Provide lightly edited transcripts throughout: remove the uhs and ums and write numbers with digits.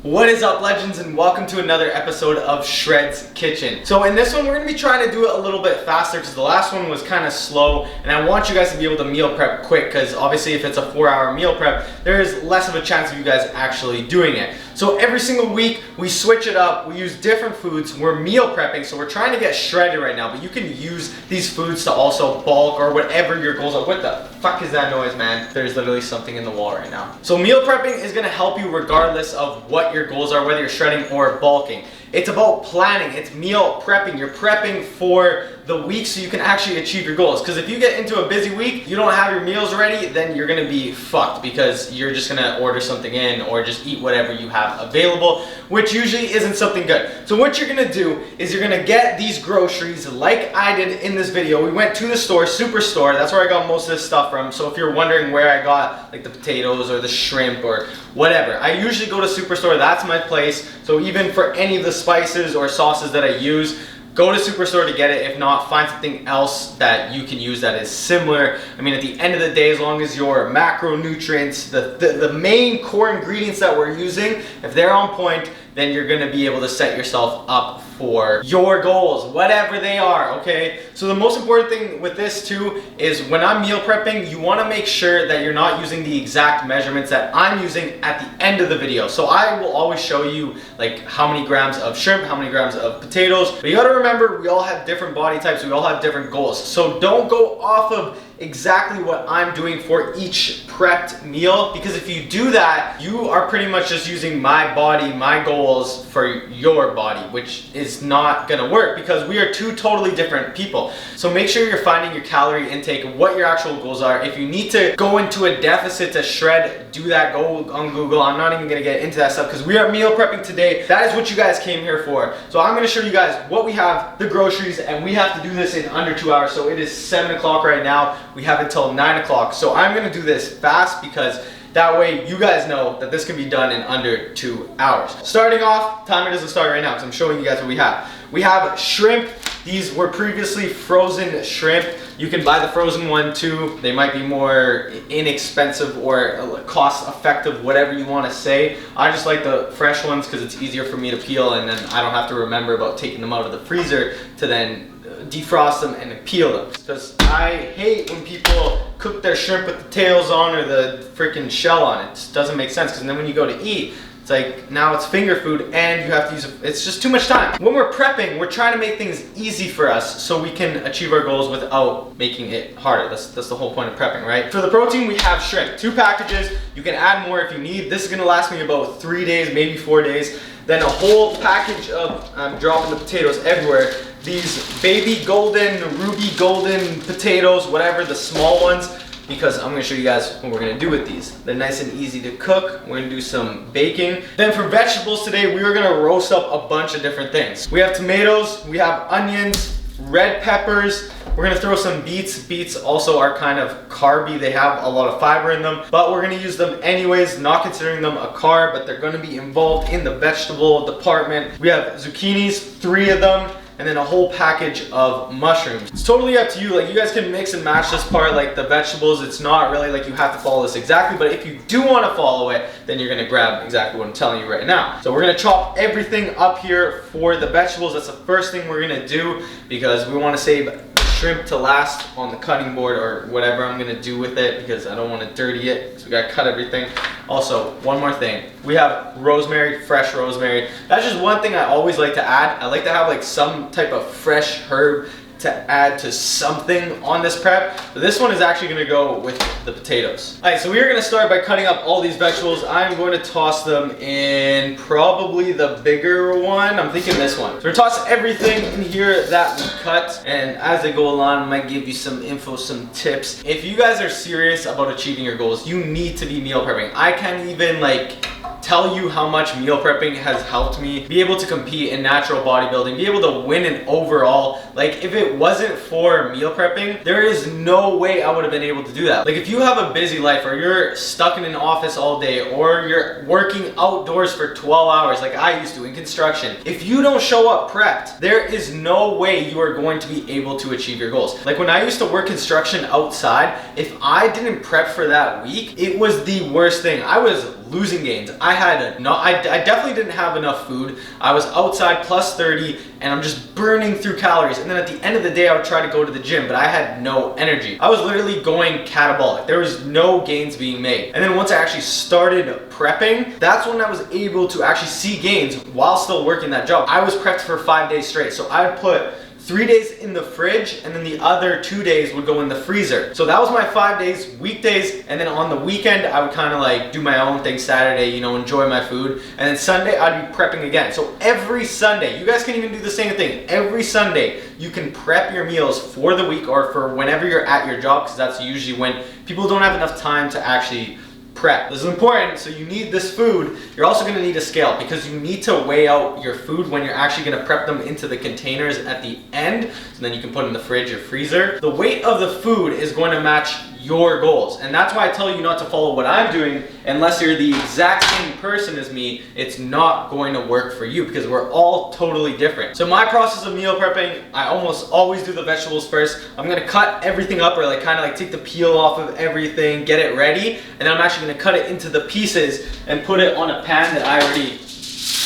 What is up, legends, and welcome to another episode of Shred's Kitchen. So in this one, we're gonna be trying to do it a little bit faster because the last one was kind of slow, and I want you guys to be able to meal prep quick because obviously if it's a 4-hour meal prep, there is less of a chance of you guys actually doing it. So every single week, we switch it up, we use different foods, we're meal prepping, so we're trying to get shredded right now, but you can use these foods to also bulk or whatever your goals are. What the fuck is that noise, man? There's literally something in the wall right now. So meal prepping is gonna help you regardless of what your goals are, whether you're shredding or bulking. It's about planning, it's meal prepping. You're prepping for the week so you can actually achieve your goals. Because if you get into a busy week, you don't have your meals ready, then you're gonna be fucked because you're just gonna order something in or just eat whatever you have available, which usually isn't something good. So what you're gonna do is you're gonna get these groceries like I did in this video. We went to the store, Superstore, that's where I got most of this stuff from. So if you're wondering where I got like the potatoes or the shrimp or whatever, I usually go to Superstore, that's my place. So even for any of the spices or sauces that I use, go to Superstore to get it. If not, find something else that you can use that is similar. I mean, at the end of the day, as long as your macronutrients, the main core ingredients that we're using, if they're on point, then you're gonna be able to set yourself up for your goals, whatever they are, okay? So the most important thing with this too is when I'm meal prepping, you wanna make sure that you're not using the exact measurements that I'm using at the end of the video. So I will always show you like how many grams of shrimp, how many grams of potatoes, but you gotta remember we all have different body types, we all have different goals. So don't go off of exactly what I'm doing for each prepped meal, because if you do that, you are pretty much just using my body, my goals for your body, which is not gonna work because we are two totally different people. So make sure you're finding your calorie intake, what your actual goals are. If you need to go into a deficit to shred, do that, go on Google. I'm not even gonna get into that stuff because we are meal prepping today. That is what you guys came here for. So I'm gonna show you guys what we have, the groceries, and we have to do this in under 2 hours. So it is 7 o'clock right now. We have until 9 o'clock. So I'm gonna do this fast because that way you guys know that this can be done in under 2 hours. Starting off, timer doesn't start right now because I'm showing you guys what we have. We have shrimp. These were previously frozen shrimp. You can buy the frozen one too. They might be more inexpensive or cost effective, whatever you want to say. I just like the fresh ones because it's easier for me to peel and then I don't have to remember about taking them out of the freezer to then defrost them and peel them. Because I hate when people cook their shrimp with the tails on or the freaking shell on. It just doesn't make sense because then when you go to eat, it's like now it's finger food and you have to use it. It's just too much time. When we're prepping, we're trying to make things easy for us so we can achieve our goals without making it harder. That's the whole point of prepping, right? For the protein, we have shrimp. 2 packages. You can add more if you need. This is gonna last me about 3 days, maybe 4 days. Then a whole package of, I'm dropping the potatoes everywhere. These baby golden, ruby golden potatoes, whatever, the small ones, because I'm gonna show you guys what we're gonna do with these. They're nice and easy to cook. We're gonna do some baking. Then for vegetables today, we are gonna roast up a bunch of different things. We have tomatoes, we have onions, red peppers. We're gonna throw some beets. Beets also are kind of carby. They have a lot of fiber in them, but we're gonna use them anyways, not considering them a carb, but they're gonna be involved in the vegetable department. We have zucchinis, 3 of them, and then a whole package of mushrooms. It's totally up to you. Like, you guys can mix and match this part, like the vegetables. It's not really like you have to follow this exactly, but if you do want to follow it, then you're gonna grab exactly what I'm telling you right now. So we're gonna chop everything up here for the vegetables. That's the first thing we're gonna do because we want to save shrimp to last on the cutting board or whatever I'm gonna do with it because I don't want to dirty it. So we gotta cut everything. Also, one more thing. We have rosemary, fresh rosemary. That's just one thing I always like to add. I like to have like some type of fresh herb to add to something on this prep. But this one is actually gonna go with the potatoes. All right, so we are gonna start by cutting up all these vegetables. I'm going to toss them in probably the bigger one. I'm thinking this one. So we're tossing everything in here that we cut. And as they go along, I might give you some info, some tips. If you guys are serious about achieving your goals, you need to be meal prepping. I can't even like tell you how much meal prepping has helped me be able to compete in natural bodybuilding, be able to win an overall. Like, if it wasn't for meal prepping, there is no way I would have been able to do that. Like, if you have a busy life or you're stuck in an office all day or you're working outdoors for 12 hours like I used to in construction, if you don't show up prepped, there is no way you are going to be able to achieve your goals. Like, when I used to work construction outside, if I didn't prep for that week, it was the worst thing. I was losing gains. I definitely didn't have enough food. I was outside plus 30 and I'm just burning through calories. And then at the end of the day, I would try to go to the gym, but I had no energy. I was literally going catabolic. There was no gains being made. And then once I actually started prepping, that's when I was able to actually see gains while still working that job. I was prepped for 5 days straight. So I would put 3 days in the fridge and then the other 2 days would go in the freezer. So that was my 5 days, weekdays, and then on the weekend I would kind of like do my own thing Saturday, you know, enjoy my food. And then Sunday I'd be prepping again. So every Sunday, you guys can even do the same thing. Every Sunday you can prep your meals for the week or for whenever you're at your job, because that's usually when people don't have enough time to actually prep. This is important, so you need this food. You're also going to need a scale because you need to weigh out your food when you're actually going to prep them into the containers at the end, so then you can put in the fridge or freezer. The weight of the food is going to match your goals, and that's why I tell you not to follow what I'm doing unless you're the exact same person as me. It's not going to work for you because we're all totally different. So my process of meal prepping, I almost always do the vegetables first. I'm going to cut everything up, or like kind of like take the peel off of everything, get it ready, and then I'm actually going to cut it into the pieces and put it on a pan that I already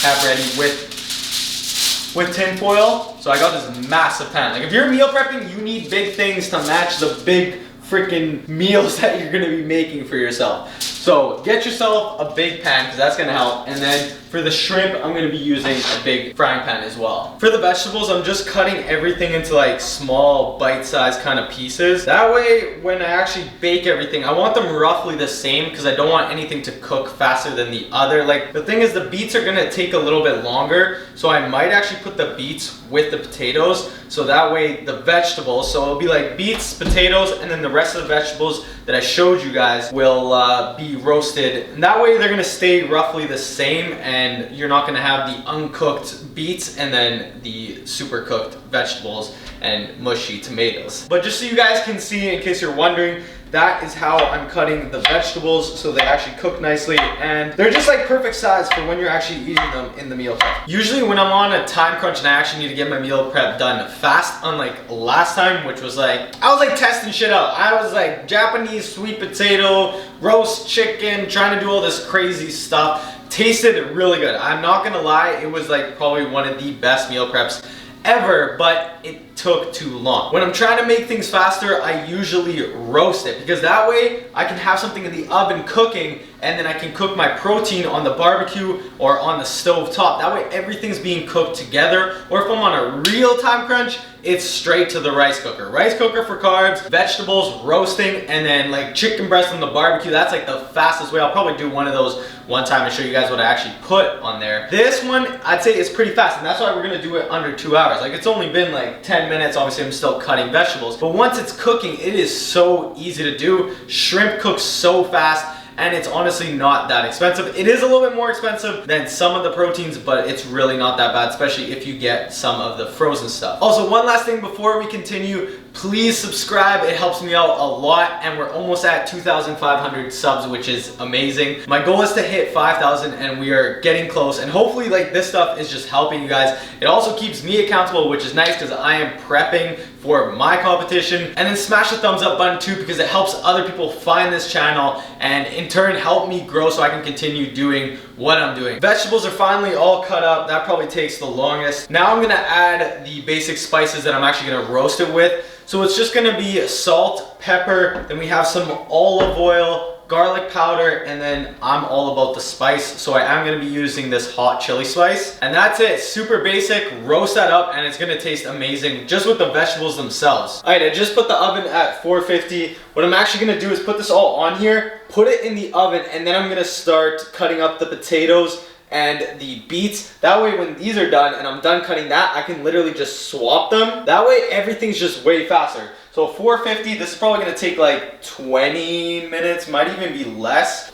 have ready with tin foil. So I got this massive pan. Like if you're meal prepping, you need big things to match the big freaking meals that you're gonna be making for yourself. So get yourself a big pan because that's gonna help. And then for the shrimp, I'm gonna be using a big frying pan as well. For the vegetables, I'm just cutting everything into like small bite-sized kind of pieces. That way, when I actually bake everything, I want them roughly the same because I don't want anything to cook faster than the other. Like the thing is, the beets are gonna take a little bit longer, so I might actually put the beets with the potatoes, so that way the vegetables, so it'll be like beets, potatoes, and then the rest of the vegetables that I showed you guys will be roasted, and that way they're gonna stay roughly the same, and you're not gonna have the uncooked beets and then the super cooked vegetables and mushy tomatoes. But just so you guys can see, in case you're wondering, that is how I'm cutting the vegetables so they actually cook nicely, and they're just like perfect size for when you're actually eating them in the meal prep. Usually when I'm on a time crunch and I actually need to get my meal prep done fast, unlike last time, which was like, I was like testing shit out. I was like Japanese sweet potato, roast chicken, trying to do all this crazy stuff. Tasted really good. I'm not gonna lie, it was like probably one of the best meal preps ever, but it took too long. When I'm trying to make things faster, I usually roast it because that way I can have something in the oven cooking, and then I can cook my protein on the barbecue or on the stove top. That way everything's being cooked together. Or if I'm on a real time crunch, it's straight to the rice cooker. Rice cooker for carbs, vegetables, roasting, and then like chicken breast on the barbecue. That's like the fastest way. I'll probably do one of those one time and show you guys what I actually put on there. This one, I'd say is pretty fast, and that's why we're gonna do it under 2 hours. Like it's only been like 10 minutes. Obviously I'm still cutting vegetables, but once it's cooking, it is so easy to do. Shrimp cooks so fast, and it's honestly not that expensive. It is a little bit more expensive than some of the proteins, but it's really not that bad, especially if you get some of the frozen stuff. Also, one last thing before we continue, please subscribe. It helps me out a lot, and we're almost at 2,500 subs, which is amazing. My goal is to hit 5,000, and we are getting close, and hopefully like this stuff is just helping you guys. It also keeps me accountable, which is nice because I am prepping for my competition. And then smash the thumbs up button too, because it helps other people find this channel and in turn help me grow so I can continue doing what I'm doing. Vegetables are finally all cut up. That probably takes the longest. Now I'm gonna add the basic spices that I'm actually gonna roast it with. So it's just gonna be salt, pepper, then we have some olive oil, garlic powder, and then I'm all about the spice, so I am gonna be using this hot chili spice. And that's it, super basic. Roast that up and it's gonna taste amazing just with the vegetables themselves. All right, I just put the oven at 450. What I'm actually gonna do is put this all on here, put it in the oven, and then I'm gonna start cutting up the potatoes and the beets. That way when these are done and I'm done cutting that, I can literally just swap them. That way everything's just way faster. So 450, this is probably gonna take like 20 minutes, might even be less.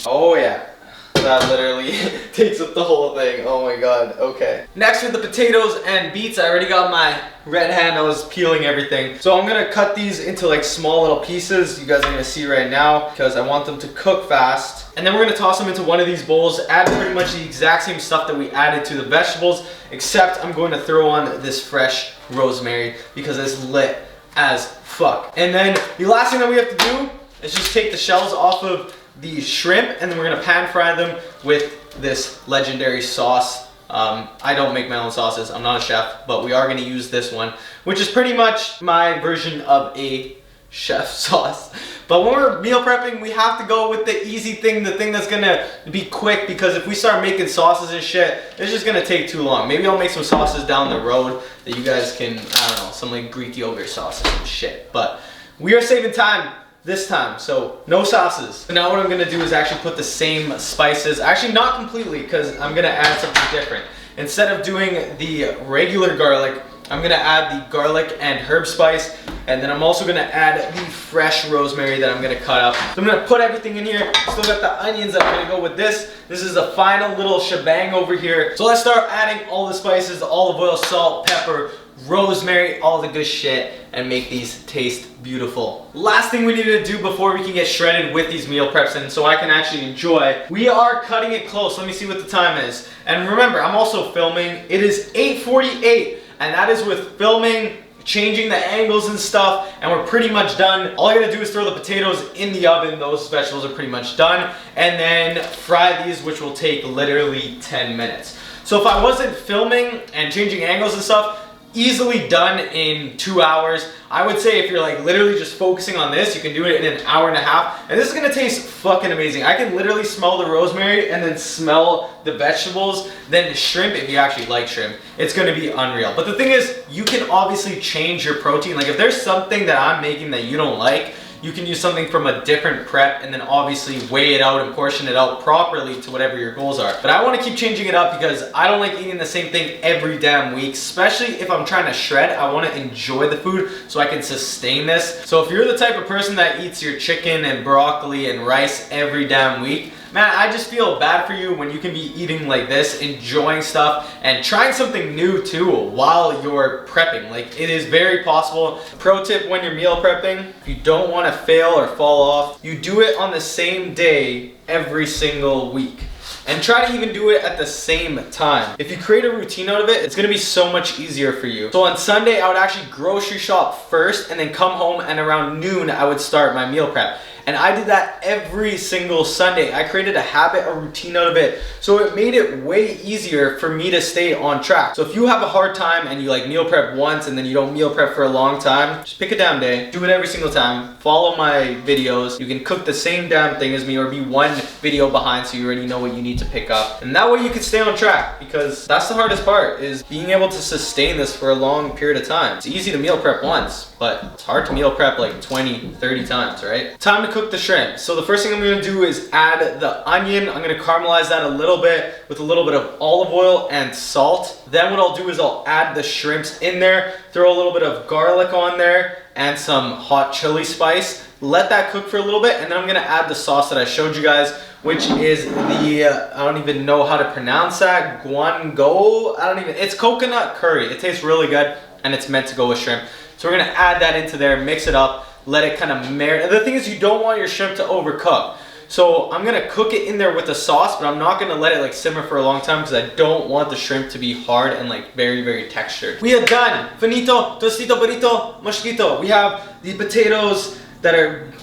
Oh yeah, that literally takes up the whole thing. Oh my god, okay. Next with the potatoes and beets, I already got my red hand, I was peeling everything. So I'm gonna cut these into like small little pieces, you guys are gonna see right now, because I want them to cook fast. And then we're gonna toss them into one of these bowls, add pretty much the exact same stuff that we added to the vegetables, except I'm going to throw on this fresh rosemary because it's lit as fuck. And then the last thing that we have to do is just take the shells off of the shrimp, and then we're gonna pan fry them with this legendary sauce. I don't make my own sauces, I'm not a chef, but we are gonna use this one, which is pretty much my version of a chef sauce. But when we're meal prepping, we have to go with the easy thing, the thing that's gonna be quick, because if we start making sauces and shit, it's just gonna take too long. Maybe I'll make some sauces down the road that you guys can, I don't know, some like Greek yogurt sauces and shit. But we are saving time this time, so no sauces. So now what I'm gonna do is actually put the same spices, actually not completely, because I'm gonna add something different. Instead of doing the regular garlic, I'm gonna add the garlic and herb spice, and then I'm also gonna add the fresh rosemary that I'm gonna cut up. So I'm gonna put everything in here. Still got the onions that I'm gonna go with this. This is the final little shebang over here. So let's start adding all the spices, the olive oil, salt, pepper, rosemary, all the good shit, and make these taste beautiful. Last thing we need to do before we can get shredded with these meal preps and so I can actually enjoy, we are cutting it close. Let me see what the time is. And remember, I'm also filming. It is 8:48, and that is with filming, changing the angles and stuff, and we're pretty much done. All I gotta do is throw the potatoes in the oven. Those vegetables are pretty much done, and then fry these, which will take literally 10 minutes. So if I wasn't filming and changing angles and stuff, easily done in 2 hours. I would say if you're like literally just focusing on this, you can do it in an hour and a half, and this is gonna taste fucking amazing. I can literally smell the rosemary and then smell the vegetables, then the shrimp. If you actually like shrimp, it's gonna be unreal. But the thing is, you can obviously change your protein. Like if there's something that I'm making that you don't like, you can use something from a different prep and then obviously weigh it out and portion it out properly to whatever your goals are. But I want to keep changing it up because I don't like eating the same thing every damn week, especially if I'm trying to shred. I want to enjoy the food so I can sustain this. So if you're the type of person that eats your chicken and broccoli and rice every damn week, man, I just feel bad for you when you can be eating like this, enjoying stuff, and trying something new too while you're prepping. Like, it is very possible. Pro tip when you're meal prepping, if you don't want to fail or fall off, you do it on the same day every single week. And try to even do it at the same time. If you create a routine out of it, it's gonna be so much easier for you. So on Sunday, I would actually grocery shop first and then come home, and around noon, I would start my meal prep. And I did that every single Sunday. I created a habit, a routine out of it. So it made it way easier for me to stay on track. So if you have a hard time and you like meal prep once and then you don't meal prep for a long time, just pick a damn day, do it every single time, follow my videos. You can cook the same damn thing as me or be one video behind so you already know what you need to pick up. And that way you can stay on track, because that's the hardest part, is being able to sustain this for a long period of time. It's easy to meal prep once, but it's hard to meal prep like 20, 30 times, right? Time to cook the shrimp. So the first thing I'm gonna do is add the onion. I'm gonna caramelize that a little bit with a little bit of olive oil and salt. Then what I'll do is I'll add the shrimps in there, throw a little bit of garlic on there and some hot chili spice. Let that cook for a little bit, and then I'm gonna add the sauce that I showed you guys, which is the, I don't even know how to pronounce that, guango? It's coconut curry. It tastes really good, and it's meant to go with shrimp. So we're gonna add that into there, mix it up, let it kind of marinate. The thing is, you don't want your shrimp to overcook. So I'm gonna cook it in there with the sauce, but I'm not gonna let it like simmer for a long time because I don't want the shrimp to be hard and like very, very textured. We are done. Finito, tostito, burrito, mosquito. We have the potatoes that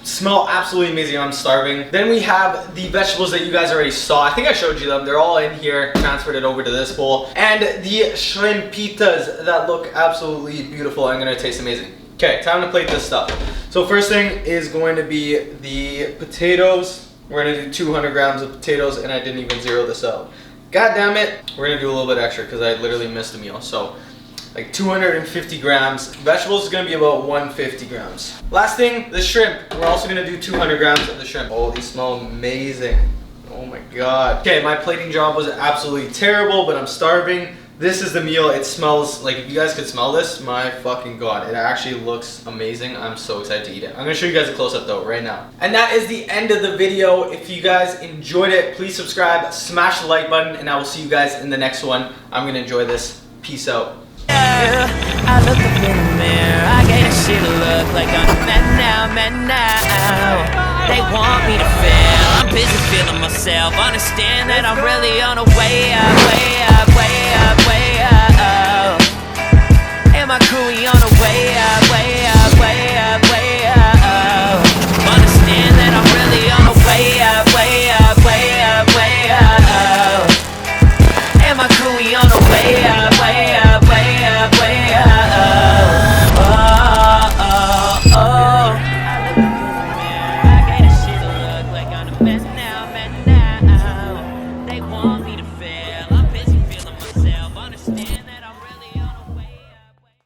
smell absolutely amazing. I'm starving. Then we have the vegetables that you guys already saw. I think I showed you them. They're all in here. Transferred it over to this bowl. And the shrimpitas that look absolutely beautiful and gonna taste amazing. Okay, time to plate this stuff. So first thing is going to be the potatoes. We're gonna do 200 grams of potatoes, and I didn't even zero this out. God damn it. We're gonna do a little bit extra because I literally missed a meal. So like 250 grams. Vegetables is gonna be about 150 grams. Last thing, the shrimp. We're also gonna do 200 grams of the shrimp. Oh, these smell amazing. Oh my God. Okay, my plating job was absolutely terrible, but I'm starving. This is the meal. It smells like, if you guys could smell this, my fucking God, it actually looks amazing. I'm so excited to eat it. I'm gonna show you guys a close-up though right now. And that is the end of the video. If you guys enjoyed it, please subscribe, smash the like button, and I will see you guys in the next one. I'm gonna enjoy this. Peace out. I look up in the mirror, I get a shit look like I'm man now. They want me to fail, I'm busy feeling myself. Understand that I'm really on a way up, way up, way up, way up. And my crew, we on a way up, way up, way up, way up. Understand that I'm really on a way up. want me to